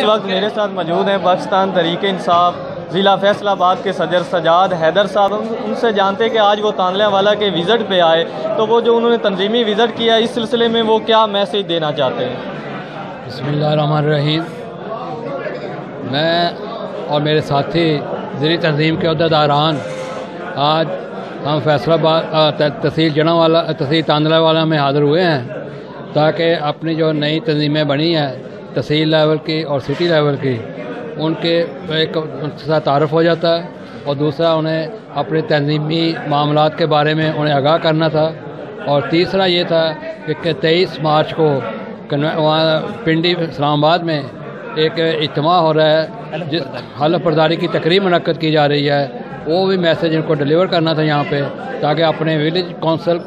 وقت میرے ساتھ موجود ہیں پاکستان تحریک انصاف ضلع فیصل آباد کے صدر سجاد حیدر صاحب. ان سے جانتے ہیں کہ آج وہ تانلیہ والا کے وزٹ پہ آئے, تو وہ جو انہوں نے تنظیمی وزٹ کیا اس سلسلے میں وہ کیا میسیج دینا چاہتے ہیں؟ بسم اللہ الرحمن الرحیم. میں اور میرے ساتھی ضلعی تنظیم کے عہدیداران آج ہم فیصل آباد تحصیل جناوالا تحصیل تانلیہ والا میں حاضر ہوئے ہیں تاکہ اپنی جو نئی تنظیمیں بنی ہیں تحصیل لیول کی اور سٹی لیول کی, ان کے ایک ساتھ تعارف ہو جاتا ہے, اور دوسرا انہیں اپنے تنظیمی معاملات کے بارے میں انہیں آگاہ کرنا تھا, اور تیسرا یہ تھا کہ 23 مارچ کو وہاں پنڈی اسلام آباد میں ایک اجتماع ہو رہا ہے, حلف برداری کی تقریب منعقد کی جا رہی ہے. وہ بھی میسیج ان کو ڈیلیور کرنا تھا یہاں پہ, تاکہ اپنے ولیج کونسل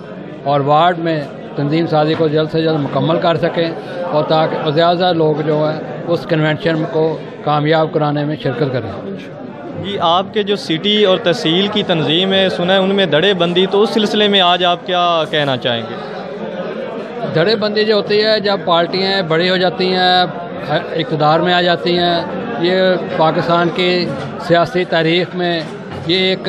اور وارڈ میں تنظیم سازی کو جلد سے جلد مکمل کر سکیں, اور تاکہ زیادہ لوگ جو ہیں اس کنونشن کو کامیاب کرانے میں شرکت کریں. جی, آپ کے جو سٹی اور تحصیل کی تنظیم ہے سنا ہے ان میں دھڑے بندی, تو اس سلسلے میں آج آپ کیا کہنا چاہیں گے؟ دھڑے بندی جو ہوتی ہے جب پارٹیاں بڑی ہو جاتی ہیں, اقتدار میں آ جاتی ہیں, یہ پاکستان کی سیاسی تاریخ میں یہ ایک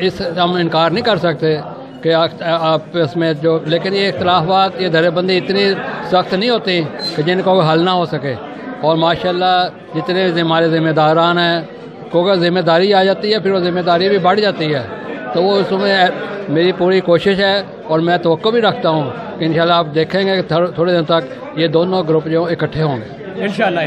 اس ہم انکار نہیں کر سکتے کہ آپ اس میں جو, لیکن یہ اختلافات یہ دھڑے بندی اتنی سخت نہیں ہوتی کہ جن کو حل نہ ہو سکے. اور ماشاءاللہ جتنے ہمارے ذمہ داران ہیں کو اگر ذمہ داری آ جاتی ہے پھر وہ ذمہ داری بھی بڑھ جاتی ہے, تو وہ اس میں میری پوری کوشش ہے اور میں توقع بھی رکھتا ہوں کہ انشاءاللہ آپ دیکھیں گے کہ تھوڑے دن تک یہ دونوں گروپ جو اکٹھے ہوں گے انشاءاللہ.